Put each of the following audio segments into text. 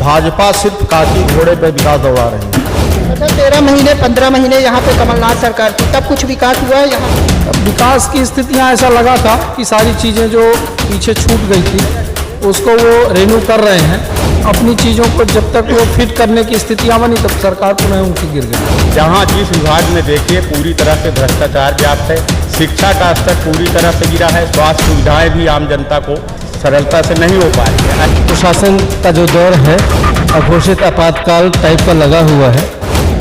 भाजपा सिर्फ काकी घोड़े पे विकास दौड़ा रही है। अच्छा, 13 महीने 15 महीने यहाँ पे कमलनाथ सरकार थी, तब कुछ विकास हुआ है यहाँ? अब विकास की स्थितियाँ ऐसा लगा था कि सारी चीज़ें जो पीछे छूट गई थी उसको वो रिन्यू कर रहे हैं। अपनी चीज़ों को जब तक वो फिट करने की स्थितियाँ बनी तब सरकार पुनः उनकी गिर गई। जहाँ जिस विभाग में देखिए पूरी तरह से भ्रष्टाचार व्याप्त है, शिक्षा का स्तर पूरी तरह से गिरा है, स्वास्थ्य सुविधाएं भी आम जनता को सरलता से नहीं हो पा रही है। प्रशासन का जो दौर है अघोषित आपातकाल टाइप का लगा हुआ है।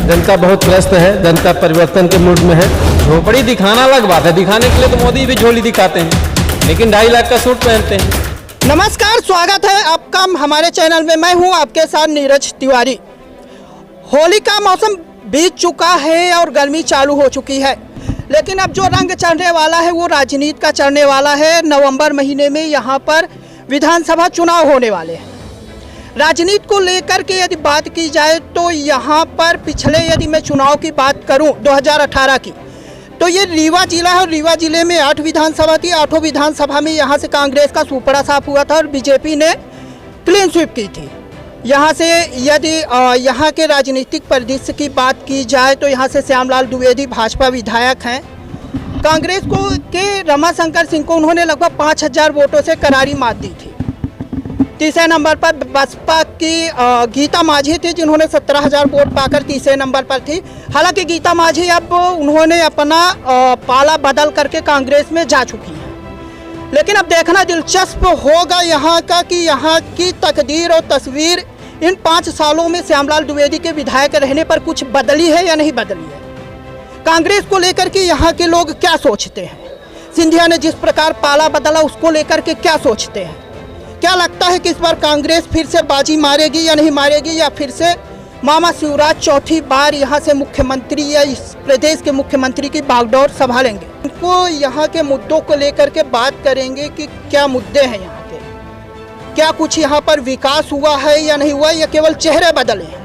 जनता बहुत त्रस्त है, जनता परिवर्तन के मूड में है। झोपड़ी दिखाना अलग बात है, दिखाने के लिए तो मोदी भी झोली दिखाते हैं, लेकिन 2.5 लाख का सूट पहनते हैं। नमस्कार, स्वागत है आपका हमारे चैनल में। मैं हूं आपके साथ नीरज तिवारी। होली का मौसम बीत चुका है और गर्मी चालू हो चुकी है, लेकिन अब जो रंग चढ़ने वाला है वो राजनीति का चढ़ने वाला है। नवंबर महीने में यहाँ पर विधानसभा चुनाव होने वाले हैं। राजनीति को लेकर के यदि बात की जाए तो यहाँ पर पिछले यदि मैं चुनाव की बात करूँ 2018 की, तो ये रीवा जिला है और रीवा जिले में 8 विधानसभा थी। 8 विधानसभा में यहाँ से कांग्रेस का सुपड़ा साफ हुआ था और बीजेपी ने क्लीन स्वीप की थी। यहाँ से यदि यहाँ के राजनीतिक परिदृश्य की बात की जाए तो यहाँ से श्यामलाल द्विवेदी भाजपा विधायक हैं। कांग्रेस को के रमाशंकर सिंह को उन्होंने लगभग 5000 वोटों से करारी मात दी थी। तीसरे नंबर पर बसपा की गीता माझी थी, जिन्होंने 17,000 वोट पाकर तीसरे नंबर पर थी। हालांकि गीता माझी अब उन्होंने अपना पाला बदल करके कांग्रेस में जा चुकी है। लेकिन अब देखना दिलचस्प होगा यहाँ का कि यहाँ की तकदीर और तस्वीर इन 5 सालों में श्यामलाल द्विवेदी के विधायक रहने पर कुछ बदली है या नहीं बदली है। कांग्रेस को लेकर के यहाँ के लोग क्या सोचते हैं, सिंधिया ने जिस प्रकार पाला बदला उसको लेकर के क्या सोचते हैं। क्या लगता है कि इस बार कांग्रेस फिर से बाजी मारेगी या नहीं मारेगी, या फिर से मामा शिवराज चौथी बार यहाँ से मुख्यमंत्री या इस प्रदेश के मुख्यमंत्री की बागडोर संभालेंगे। उनको यहाँ के मुद्दों को लेकर के बात करेंगे कि क्या मुद्दे हैं यहाँ के, क्या कुछ यहाँ पर विकास हुआ है या नहीं हुआ, या केवल चेहरे बदले हैं।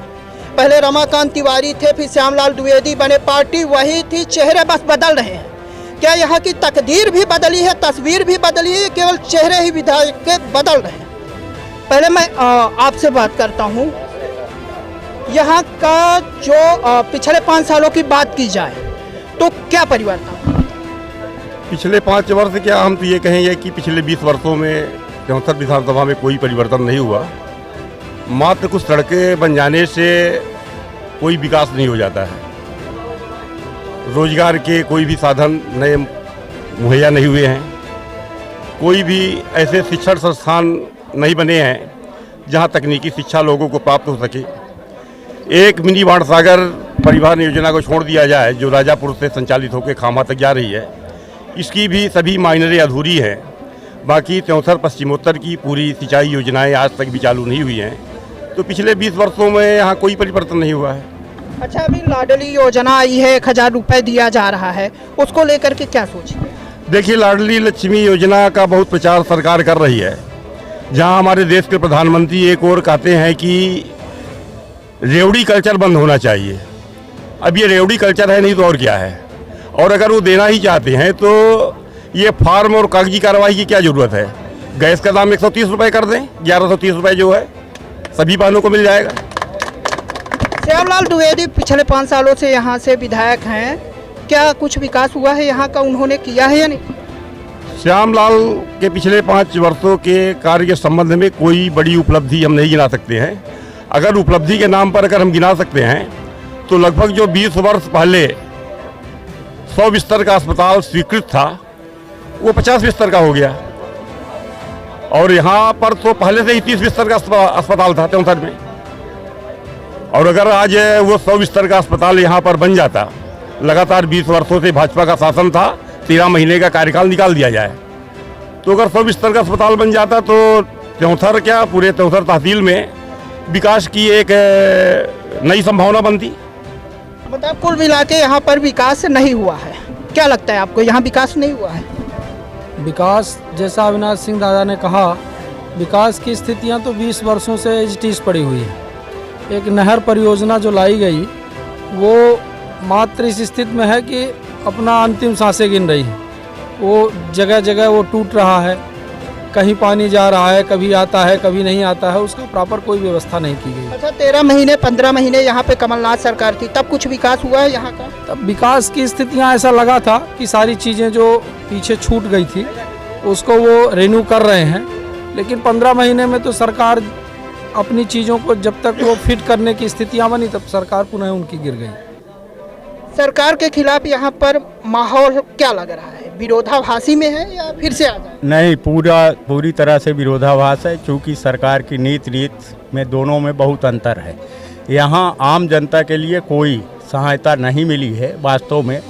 पहले रमाकांत तिवारी थे, फिर श्यामलाल द्विवेदी बने, पार्टी वही थी, चेहरे बस बदल रहे हैं। क्या यहाँ की तकदीर भी बदली है, तस्वीर भी बदली है, केवल चेहरे ही विधायक के बदल रहे हैं। पहले मैं आपसे बात करता हूँ, यहाँ का जो पिछले 5 सालों की बात की जाए तो क्या परिवर्तन? पिछले 5 वर्ष क्या, हम तो ये कहेंगे कि पिछले 20 वर्षों में 74 विधानसभा में कोई परिवर्तन नहीं हुआ। मात्र कुछ सड़कें बन जाने से कोई विकास नहीं हो जाता है। रोजगार के कोई भी साधन नए मुहैया नहीं हुए हैं। कोई भी ऐसे शिक्षण संस्थान नहीं बने हैं जहां तकनीकी शिक्षा लोगों को प्राप्त हो सके। एक मिनी बाणसागर परिवहन योजना को छोड़ दिया जाए जो राजापुर से संचालित होकर खामा तक जा रही है, इसकी भी सभी माइनरें अधूरी हैं। बाकी 74 पश्चिमोत्तर की पूरी सिंचाई योजनाएं आज तक भी चालू नहीं हुई हैं। तो पिछले 20 वर्षों में यहाँ कोई परिवर्तन नहीं हुआ है। अच्छा, अभी लाडली योजना आई है, 1000 रुपये दिया जा रहा है, उसको लेकर के क्या सोचते हैं? देखिए, लाडली लक्ष्मी योजना का बहुत प्रचार सरकार कर रही है। जहां हमारे देश के प्रधानमंत्री एक और कहते हैं कि रेवड़ी कल्चर बंद होना चाहिए। अब ये रेवड़ी कल्चर है नहीं तो और क्या है। और अगर वो देना ही चाहते हैं तो ये फार्म और कागजी कार्रवाई की क्या ज़रूरत है। गैस का दाम 130 रुपये कर दें, 1130 रुपये जो है सभी बहनों को मिल जाएगा। श्यामलाल द्विवेदी पिछले 5 सालों से यहाँ से विधायक हैं, क्या कुछ विकास हुआ है यहाँ का, उन्होंने किया है या नहीं? श्यामलाल के पिछले 5 वर्षों के कार्य के संबंध में कोई बड़ी उपलब्धि हम नहीं गिना सकते हैं। अगर उपलब्धि के नाम पर अगर हम गिना सकते हैं तो लगभग जो 20 वर्ष पहले 100 बिस्तर का अस्पताल स्वीकृत था वो 50 बिस्तर का हो गया। और यहाँ पर तो पहले से ही 30 बिस्तर का अस्पताल था 73 में। और अगर आज वो 100 बिस्तर का अस्पताल यहाँ पर बन जाता, लगातार 20 वर्षों से भाजपा का शासन था, 13 महीने का कार्यकाल निकाल दिया जाए, तो अगर 100 बिस्तर का अस्पताल बन जाता तो 74 क्या पूरे 74 तहसील में विकास की एक नई संभावना बनती। मतलब कुल मिला के यहाँ पर विकास नहीं हुआ है। क्या लगता है आपको, यहाँ विकास नहीं हुआ है? विकास जैसा अविनाश सिंह दादा ने कहा, विकास की स्थितियाँ तो 20 वर्षों से एज पड़ी हुई है। एक नहर परियोजना जो लाई गई वो मात्र इस स्थिति में है कि अपना अंतिम सांसें गिन रही है। वो जगह जगह वो टूट रहा है, कहीं पानी जा रहा है, कभी आता है कभी नहीं आता है, उसका प्रॉपर कोई व्यवस्था नहीं की गई। अच्छा 13 महीने 15 महीने यहाँ पे कमलनाथ सरकार थी, तब कुछ विकास हुआ है यहाँ का? तब विकास की स्थितियाँ ऐसा लगा था कि सारी चीज़ें जो पीछे छूट गई थी उसको वो रिन्यू कर रहे हैं, लेकिन 15 महीने में तो सरकार अपनी चीज़ों को जब तक वो फिट करने की स्थितियाँ बनी तब सरकार पुनः उनकी गिर गई। सरकार के खिलाफ यहाँ पर माहौल क्या लग रहा है? विरोधाभासी में है या फिर से आ जाए? नहीं, पूरी तरह से विरोधाभास है, क्योंकि सरकार की नीति में दोनों में बहुत अंतर है। यहाँ आम जनता के लिए कोई सहायता नहीं मिली है वास्तव में,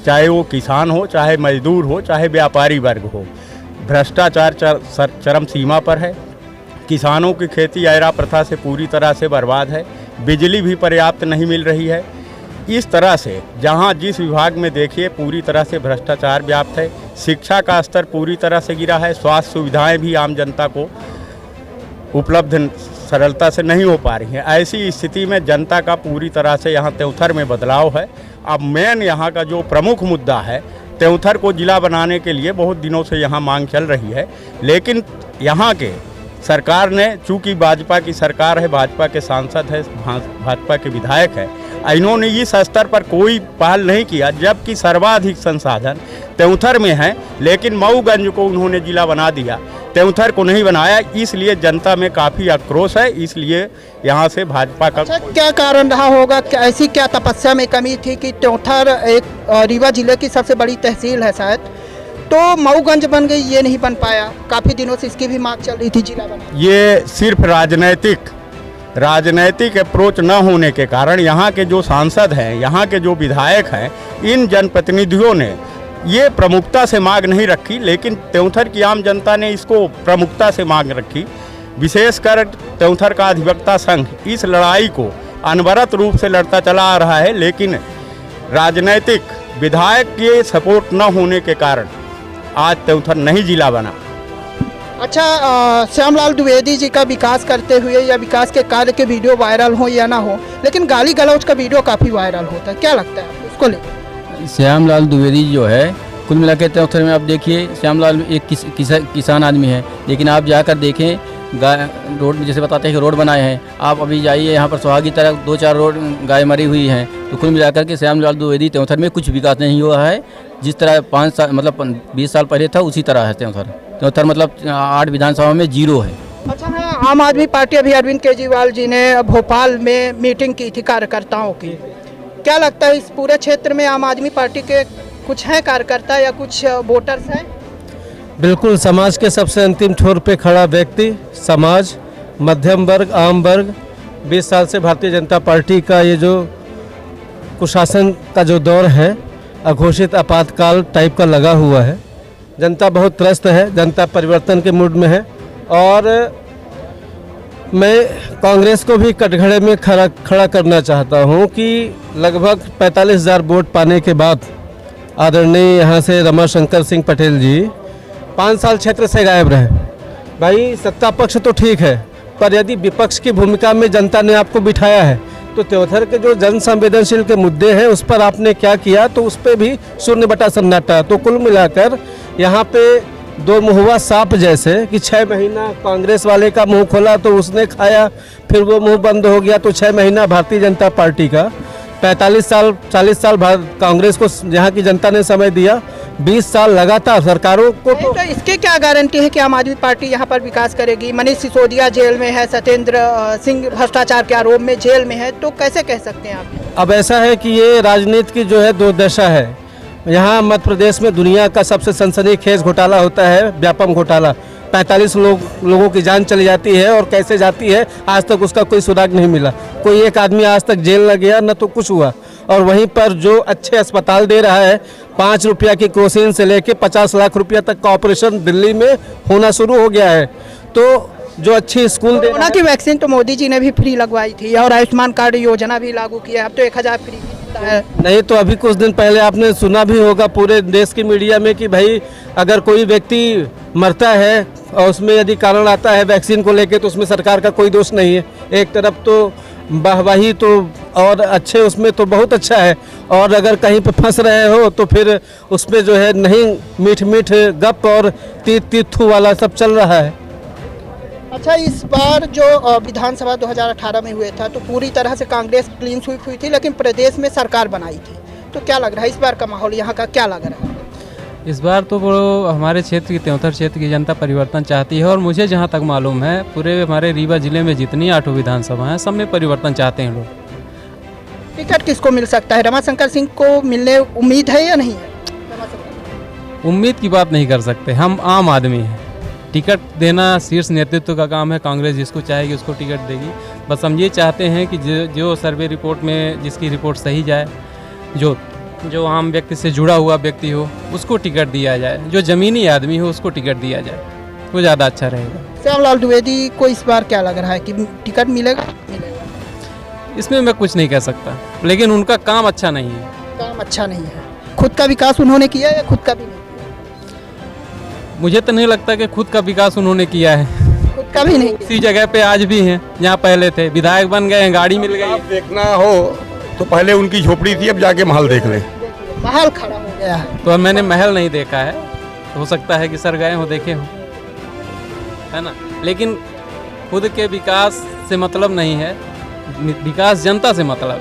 चाहे वो किसान हो, चाहे मजदूर हो, चाहे व्यापारी वर्ग हो। भ्रष्टाचार चरम सीमा पर है। किसानों की खेती ऐरा प्रथा से पूरी तरह से बर्बाद है। बिजली भी पर्याप्त नहीं मिल रही है। इस तरह से जहां जिस विभाग में देखिए पूरी तरह से भ्रष्टाचार व्याप्त है। शिक्षा का स्तर पूरी तरह से गिरा है। स्वास्थ्य सुविधाएं भी आम जनता को उपलब्ध सरलता से नहीं हो पा रही हैं। ऐसी स्थिति में जनता का पूरी तरह से यहाँ त्योंथर में बदलाव है। अब मेन यहाँ का जो प्रमुख मुद्दा है, त्योंथर को जिला बनाने के लिए बहुत दिनों से यहाँ मांग चल रही है, लेकिन यहाँ के सरकार ने, चूँकि भाजपा की सरकार है, भाजपा के सांसद है, भाजपा के विधायक है, इन्होंने इस स्तर पर कोई पहल नहीं किया, जबकि सर्वाधिक संसाधन त्योंथर में है, लेकिन मऊगंज को उन्होंने जिला बना दिया, त्योंथर को नहीं बनाया। इसलिए जनता में काफ़ी आक्रोश है, इसलिए यहाँ से भाजपा का। अच्छा, क्या कारण रहा होगा? ऐसी क्या तपस्या में कमी थी कि त्योंथर एक रीवा जिले की सबसे बड़ी तहसील है शायद, तो मऊगंज बन गई, ये नहीं बन पाया? काफ़ी दिनों से इसकी भी मांग चल रही थी जिला बना। ये सिर्फ राजनैतिक अप्रोच न होने के कारण यहाँ के जो सांसद हैं, यहाँ के जो विधायक हैं, इन जनप्रतिनिधियों ने ये प्रमुखता से मांग नहीं रखी, लेकिन त्योंथर की आम जनता ने इसको प्रमुखता से मांग रखी। विशेषकर त्योंथर का अधिवक्ता संघ इस लड़ाई को अनवरत रूप से लड़ता चला आ रहा है, लेकिन राजनैतिक विधायक के सपोर्ट न होने के कारण आज त्योंथर नहीं जिला बना। अच्छा, श्यामलाल द्विवेदी जी का विकास करते हुए या विकास के कार्य के वीडियो वायरल हो या ना हो, लेकिन गाली गलौज का वीडियो काफ़ी वायरल होता है, क्या लगता है आपको उसको लेकर? श्यामलाल द्विवेदी जो है, कुल मिला के त्योंथर में आप देखिए, श्यामलाल एक किसान आदमी है, लेकिन आप जाकर देखें रोड में जैसे बताते हैं कि रोड बनाए हैं, आप अभी जाइए यहाँ पर सुहागी तरफ 2-4 रोड गाय मरी हुई हैं। तो कुल मिलाकर के श्यामलाल द्विवेदी त्योंथर में कुछ विकास नहीं हुआ है। जिस तरह 5 साल मतलब 20 साल पहले था उसी तरह है त्योंथर मतलब 8 विधानसभा में 0 है। अच्छा, हाँ, आम आदमी पार्टी अभी अरविंद केजरीवाल जी ने भोपाल में मीटिंग की थी कार्यकर्ताओं की, क्या लगता है इस पूरे क्षेत्र में आम आदमी पार्टी के कुछ हैं कार्यकर्ता या कुछ वोटर्स हैं? बिल्कुल, समाज के सबसे अंतिम छोर पे खड़ा व्यक्ति, समाज, मध्यम वर्ग, आम वर्ग। 20 साल से भारतीय जनता पार्टी का ये जो कुशासन का जो दौर है, अघोषित आपातकाल टाइप का लगा हुआ है। जनता बहुत त्रस्त है, जनता परिवर्तन के मूड में है, और मैं कांग्रेस को भी कटघरे में खड़ा करना चाहता हूं कि लगभग 45,000 वोट पाने के बाद आदरणीय यहाँ से रमाशंकर सिंह पटेल जी 5 साल क्षेत्र से गायब रहे। भाई, सत्ता पक्ष तो ठीक है, पर यदि विपक्ष की भूमिका में जनता ने आपको बिठाया है तो त्योंथर के जो जन संवेदनशील के मुद्दे हैं उस पर आपने क्या किया, तो उस पर भी शून्य बटा सन्नाटा। तो कुल मिलाकर यहाँ पे दो मुहुआ सांप जैसे कि 6 महीना कांग्रेस वाले का मुंह खोला तो उसने खाया, फिर वो मुंह बंद हो गया, तो 6 महीना भारतीय जनता पार्टी का, 45 साल 40 साल कांग्रेस को यहाँ की जनता ने समय दिया, 20 साल लगातार सरकारों को। तो इसके क्या गारंटी है कि आम आदमी पार्टी यहाँ पर विकास करेगी? मनीष सिसोदिया जेल में है, सत्येंद्र सिंह भ्रष्टाचार के आरोप में जेल में है, तो कैसे कह सकते हैं आप? अब ऐसा है कि ये राजनीति की जो है दुर्दशा है। यहाँ मध्य प्रदेश में दुनिया का सबसे सनसनीखेज घोटाला होता है, व्यापम घोटाला। 45 लोगों की जान चली जाती है, और कैसे जाती है आज तक उसका कोई सुराग नहीं मिला। कोई एक आदमी आज तक जेल न गया, न तो कुछ हुआ। और वहीं पर जो अच्छे अस्पताल दे रहा है, 5 रुपया की क्रोसिन से लेके 50 लाख रुपया तक का ऑपरेशन दिल्ली में होना शुरू हो गया है। तो जो अच्छी स्कूल दे कोरोना की वैक्सीन तो मोदी जी ने भी फ्री लगवाई थी, और आयुष्मान कार्ड योजना भी लागू किया है, अब तो 1000 फ्री है। नहीं तो अभी कुछ दिन पहले आपने सुना भी होगा पूरे देश की मीडिया में कि भाई अगर कोई व्यक्ति मरता है और उसमें यदि कारण आता है वैक्सीन को लेके, तो उसमें सरकार का कोई दोष नहीं है। एक तरफ तो वाहवाही तो और अच्छे उसमें तो बहुत अच्छा है, और अगर कहीं पे फंस रहे हो तो फिर उसमें जो है नहीं मीठ मीठ गप और तीत तीथू वाला सब चल रहा है। अच्छा, इस बार जो विधानसभा 2018 में हुए था तो पूरी तरह से कांग्रेस क्लीन स्वीप हुई थी, लेकिन प्रदेश में सरकार बनाई थी। तो क्या लग रहा है इस बार का माहौल यहाँ का क्या लग रहा है? इस बार तो वो हमारे क्षेत्र की 73 क्षेत्र की जनता परिवर्तन चाहती है, और मुझे जहाँ तक मालूम है पूरे हमारे रीवा जिले में जितनी 8 विधानसभा हैं सब में परिवर्तन चाहते हैं लोग। टिकट किसको मिल सकता है? रमाशंकर सिंह को मिलने उम्मीद है या नहीं है? उम्मीद की बात नहीं कर सकते, हम आम आदमी हैं। टिकट देना शीर्ष नेतृत्व का काम है, कांग्रेस जिसको चाहेगी उसको टिकट देगी। बस हम ये चाहते हैं कि जो सर्वे रिपोर्ट में जिसकी रिपोर्ट सही जाए, जो आम व्यक्ति से जुड़ा हुआ व्यक्ति हो उसको टिकट दिया जाए, जो ज़मीनी आदमी हो उसको टिकट दिया जाए, वो ज़्यादा अच्छा रहेगा। श्यामलाल द्विवेदी को इस बार क्या लग रहा है कि टिकट मिलेगा? इसमें मैं कुछ नहीं कह सकता, लेकिन उनका काम अच्छा नहीं है। काम अच्छा नहीं है। खुद का विकास उन्होंने किया या खुद का भी नहीं? मुझे तो नहीं लगता कि खुद का विकास उन्होंने किया है। खुद का भी नहीं। इसी जगह पे आज भी हैं जहाँ पहले थे, विधायक बन गए हैं, गाड़ी मिल गई। देखना हो तो पहले उनकी झोपड़ी थी, अब जाके महल देख लें। महल खड़ा हो गया है। तो मैंने महल नहीं देखा है, हो सकता है कि सर गए हो देखे हो, है ना। लेकिन खुद के विकास से मतलब नहीं है, विकास जनता से मतलब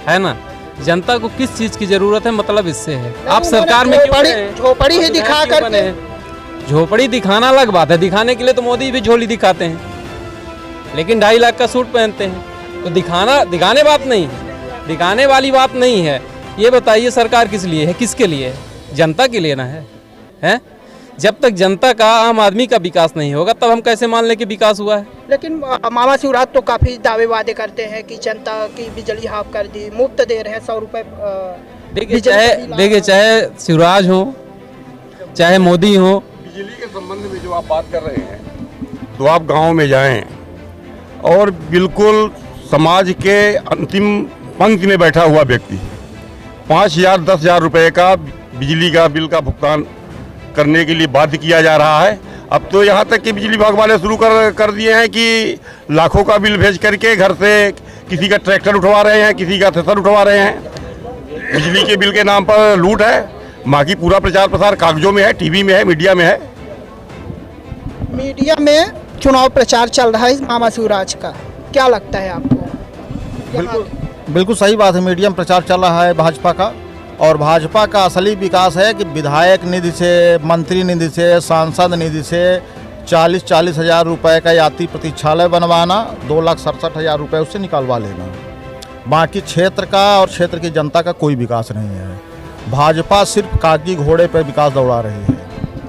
है ना। जनता को किस चीज़ की ज़रूरत है मतलब इससे है। आप सरकार में झोपड़ी ही दिखा करके, झोपड़ी दिखाना अलग बात है, दिखाने के लिए तो मोदी भी झोली दिखाते हैं, लेकिन 2.5 लाख का सूट पहनते हैं। तो दिखाने बात नहीं है, दिखाने वाली बात नहीं है। ये बताइए सरकार किस लिए है, किसके लिए है? जनता के लिए ना है? जब तक जनता का, आम आदमी का विकास नहीं होगा तब हम कैसे मान लें कि विकास हुआ है? लेकिन मामा शिवराज तो काफ़ी दावे वादे करते हैं कि जनता की बिजली हाफ कर दी, मुफ्त दे रहे हैं 100 रुपये। देखिए चाहे शिवराज हो चाहे मोदी हो, बिजली के संबंध में जो आप बात कर रहे हैं, तो आप गांव में जाएं और बिल्कुल समाज के अंतिम पंक्ति में बैठा हुआ व्यक्ति 5,000 10,000 रुपये का बिजली का बिल का भुगतान करने के लिए बाध्य किया जा रहा है। अब तो यहाँ तक कि बिजली विभाग वाले शुरू कर दिए हैं कि लाखों का बिल भेज करके घर से किसी का ट्रैक्टर उठवा रहे हैं, किसी का थ्रेसर उठवा रहे हैं। बिजली के बिल के नाम पर लूट है। बाकी पूरा प्रचार प्रसार कागजों में है, टीवी में है, मीडिया में है। मीडिया में चुनाव प्रचार चल रहा है मामा शिवराज का, क्या लगता है आपको? बिल्कुल सही बात है। मीडिया में प्रचार चल रहा है भाजपा का, और भाजपा का असली विकास है कि विधायक निधि से, मंत्री निधि से, सांसद निधि से 40-40 हज़ार रुपये का यात्री प्रतीक्षालय बनवाना, 2,67,000 रुपये उससे निकालवा लेना। बाकी क्षेत्र का और क्षेत्र की जनता का कोई विकास नहीं है। भाजपा सिर्फ कागजी घोड़े पर विकास दौड़ा रही है।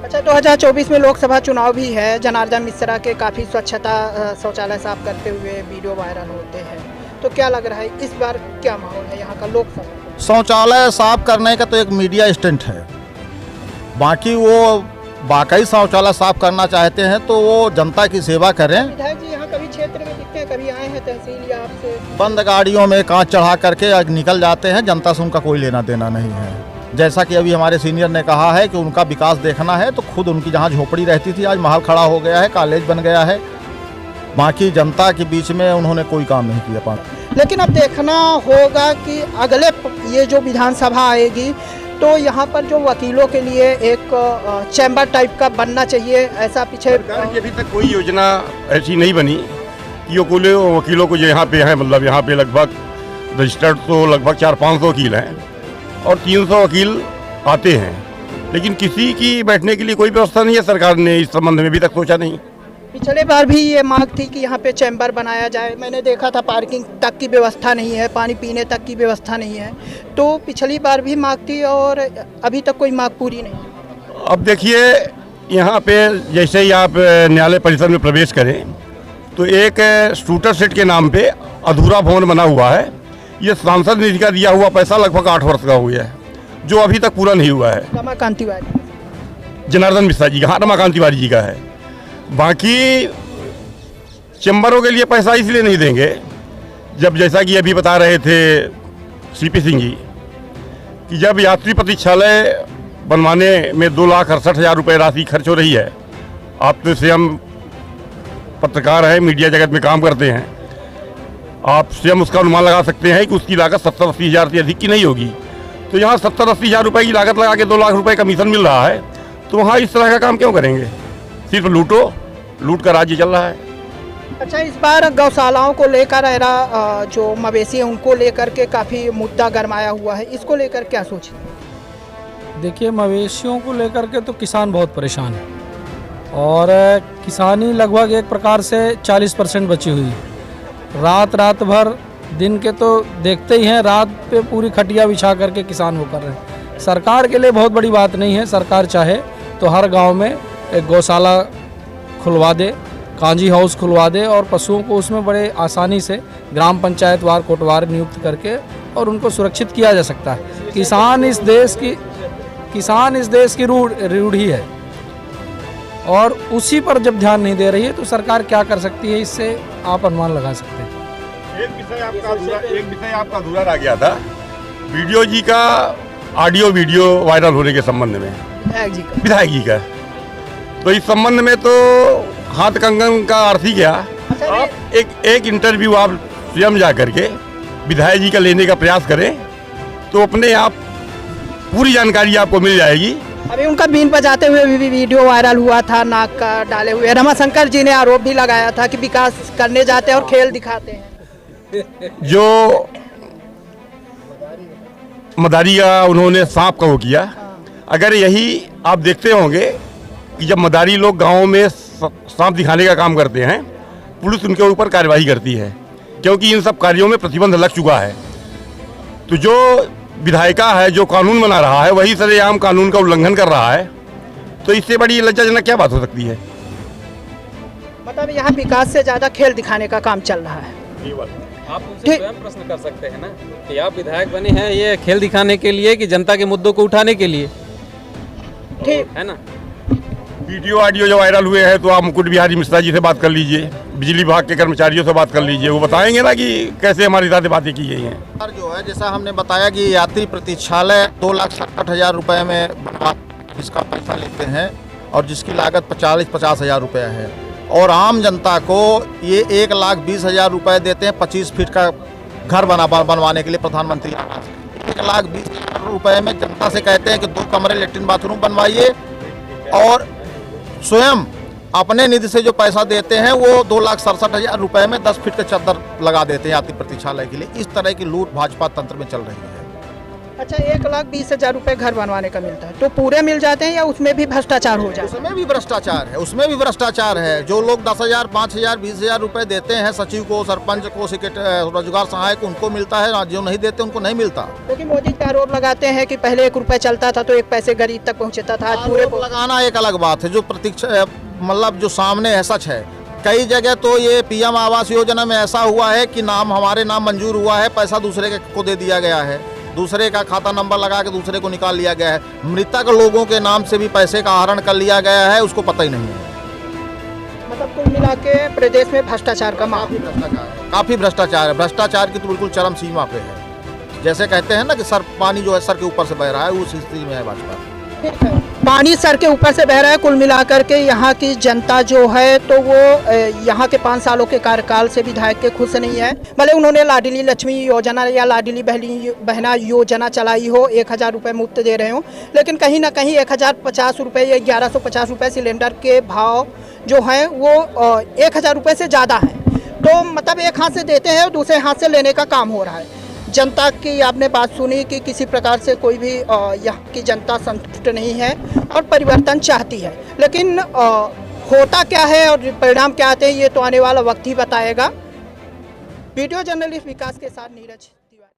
अच्छा, 2024 में लोकसभा चुनाव भी है। जनार्दन मिश्रा के काफ़ी स्वच्छता शौचालय साफ करते हुए वीडियो वायरल होते हैं, तो क्या लग रहा है इस बार क्या माहौल है यहाँ का लोकसभा? शौचालय साफ करने का तो एक मीडिया स्टंट है। बाकी वो वाकई शौचालय साफ करना चाहते हैं तो वो जनता की सेवा करें। विधायक जी यहाँ कभी क्षेत्र में दिखते हैं, कभी आए हैं तहसील या आपसे? बंद गाड़ियों में कांच चढ़ा करके निकल जाते हैं, जनता से उनका कोई लेना देना नहीं है। जैसा कि अभी हमारे सीनियर ने कहा है कि उनका विकास देखना है, तो खुद उनकी जहाँ झोपड़ी रहती थी आज महल खड़ा हो गया है, कॉलेज बन गया है। बाकी जनता के बीच में उन्होंने कोई काम नहीं किया। लेकिन अब देखना होगा कि अगले ये जो विधानसभा आएगी तो यहाँ पर जो वकीलों के लिए एक चैम्बर टाइप का बनना चाहिए, ऐसा पीछे सरकार की अभी तक कोई योजना ऐसी नहीं बनी कि वकीलों को जो यहाँ पे है, मतलब यहाँ पे लगभग रजिस्टर्ड तो लगभग 400-500 वकील हैं और 300 वकील आते हैं, लेकिन किसी की बैठने के लिए कोई व्यवस्था नहीं है। सरकार ने इस संबंध में अभी तक सोचा नहीं। पिछले बार भी ये मांग थी कि यहाँ पे चैम्बर बनाया जाए। मैंने देखा था पार्किंग तक की व्यवस्था नहीं है, पानी पीने तक की व्यवस्था नहीं है। तो पिछली बार भी मांग थी और अभी तक कोई मांग पूरी नहीं। अब देखिए, यहाँ पे जैसे ही आप न्यायालय परिसर में प्रवेश करें तो एक शूटर सेट के नाम पे अधूरा भवन बना हुआ है। ये सांसद निधि का दिया हुआ पैसा लगभग 8 वर्ष का हो गया है, जो अभी तक पूरा नहीं हुआ है। रमाकांत तिवारी, जनार्दन मिश्रा जी का, हाँ, रमाकांत तिवारी जी का है। बाकी चैम्बरों के लिए पैसा इसलिए नहीं देंगे, जब जैसा कि अभी बता रहे थे सीपी सिंह जी कि जब यात्री प्रतीक्षालय बनवाने में 2,68,000 रुपये राशि खर्च हो रही है। आप तो स्वयं पत्रकार हैं, मीडिया जगत में काम करते हैं, आप स्वयं उसका अनुमान लगा सकते हैं कि उसकी लागत 70-80 हज़ार से अधिक की नहीं होगी। तो यहाँ 70-80 हज़ार रुपये की लागत लगा के 2 लाख रुपए कमीशन मिल रहा है, तो वहाँ इस तरह का काम क्यों करेंगे? सिर्फ लूट का राज्य चल रहा है। अच्छा, इस बार गौशालाओं को लेकर जो मवेशी हैं उनको लेकर के काफ़ी मुद्दा गरमाया हुआ है, इसको लेकर क्या सोचें? देखिए, मवेशियों को लेकर के तो किसान बहुत परेशान है और किसानी लगभग एक प्रकार से 40% बची हुई है। रात भर, दिन के तो देखते ही हैं, रात पे पूरी खटिया बिछा करके किसान वो कर रहे हैं। सरकार के लिए बहुत बड़ी बात नहीं है, सरकार चाहे तो हर गांव में एक गौशाला खुलवा दे, कांजी हाउस खुलवा दे और पशुओं को उसमें बड़े आसानी से ग्राम पंचायत वार कोटवार नियुक्त करके और उनको सुरक्षित किया जा सकता है। किसान इस देश की रीढ़ ही है और उसी पर जब ध्यान नहीं दे रही है तो सरकार क्या कर सकती है, इससे आप अनुमान लगा सकते हैं। एक विषय आपका अधूरा रह गया था, वीडियो जी का ऑडियो वीडियो वायरल होने के संबंध में, विधायक जी का। तो इस संबंध में तो हाथ कंगन का अर्थ ही क्या? आप एक इंटरव्यू आप स्वयं जा करके विधायक जी का लेने का प्रयास करें तो अपने आप पूरी जानकारी आपको मिल जाएगी। अभी उनका बीन बजाते हुए भी वीडियो वायरल हुआ था, नाक का डाले हुए। रमाशंकर जी ने आरोप भी लगाया था कि विकास करने जाते हैं और खेल दिखाते हैं। जो मदारी का उन्होंने सांप का वो किया, अगर यही आप देखते होंगे कि जब मदारी लोग गाँव में सांप दिखाने का काम करते हैं, पुलिस उनके ऊपर कार्रवाई करती है, क्योंकि इन सब कार्यों में प्रतिबंध लग चुका है। तो जो विधायिका है, जो कानून बना रहा है, वही सरेआम कानून का उल्लंघन कर रहा है, तो इससे बड़ी लज्जाजनक क्या बात हो सकती है? मतलब यहाँ विकास से ज्यादा खेल दिखाने का काम चल रहा है। आप उनसे स्वयं प्रश्न कर सकते हैं ना कि आप विधायक बने हैं ये खेल दिखाने के लिए कि जनता के मुद्दों को उठाने के लिए, ठीक है ना? वीडियो ऑडियो जो वायरल हुए हैं तो आप मुकुट बिहारी मिश्रा जी से बात कर लीजिए, बिजली विभाग के कर्मचारियों से बात कर लीजिए, वो बताएंगे ना कि कैसे हमारी साथ बातें की गई हैं। सर जो है, जैसा हमने बताया कि यात्री प्रतीक्षालय 2,67,000 रुपये में इसका पैसा लेते हैं और जिसकी लागत 40-50 हज़ार रुपये है, और आम जनता को ये 1,20,000 रुपये देते हैं 25 फीट का घर बनवाने के लिए प्रधानमंत्री आवास। 1,20,000 रुपये में जनता से कहते हैं कि 2 कमरे लेटरिन बाथरूम बनवाइए, और स्वयं अपने निधि से जो पैसा देते हैं वो 2,67,000 रुपये में 10 फीट का चद्दर लगा देते हैं यात्री प्रतीक्षालय के लिए। इस तरह की लूट भाजपा तंत्र में चल रही है। अच्छा, 1,20,000 रुपये घर बनवाने का मिलता है, तो पूरे मिल जाते हैं या उसमें भी भ्रष्टाचार हो जाता है? उसमें भी भ्रष्टाचार है। जो लोग 10,000, 5,000, 20,000 रुपये देते हैं सचिव को, सरपंच को, रोजगार सहायक को, उनको मिलता है, जो नहीं देते उनको नहीं मिलता। क्योंकि मोदी के आरोप लगाते हैं कि पहले 1 रुपये चलता था तो 1 पैसे गरीब तक पहुँचता था। आज पूरे लगाना एक अलग बात है, जो प्रतीक्षा मतलब जो सामने है सच है। कई जगह तो ये PM आवास योजना में ऐसा हुआ है कि हमारे नाम मंजूर हुआ है, पैसा दूसरे को दे दिया गया है, दूसरे का खाता नंबर लगा के दूसरे को निकाल लिया गया है। मृतक लोगों के नाम से भी पैसे का आहरण कर लिया गया है, उसको पता ही नहीं है। मतलब कुल मिला के प्रदेश में भ्रष्टाचार का काफ़ी भ्रष्टाचार है। भ्रष्टाचार की तो बिल्कुल चरम सीमा पे है। जैसे कहते हैं ना कि सर पानी जो है सर के ऊपर से बह रहा है, उस स्थिति में है भाजपा। पानी सर के ऊपर से बह रहा है। कुल मिलाकर के यहाँ की जनता जो है तो वो यहाँ के 5 सालों के कार्यकाल से विधायक के खुश नहीं है। भले उन्होंने लाडली लक्ष्मी योजना या लाडली बहना योजना चलाई हो, 1,000 रुपये मुफ्त दे रहे हो, लेकिन कहीं ना कहीं 1,050 रुपये या 1,150 रुपये सिलेंडर के भाव जो हैं वो 1,000 रुपये से ज़्यादा है। तो मतलब एक हाथ से देते हैं और दूसरे हाथ से लेने का काम हो रहा है। जनता की आपने बात सुनी कि किसी प्रकार से कोई भी यहाँ की जनता संतुष्ट नहीं है और परिवर्तन चाहती है, लेकिन होता क्या है और परिणाम क्या आते हैं ये तो आने वाला वक्त ही बताएगा। वीडियो जर्नलिस्ट विकास के साथ नीरज।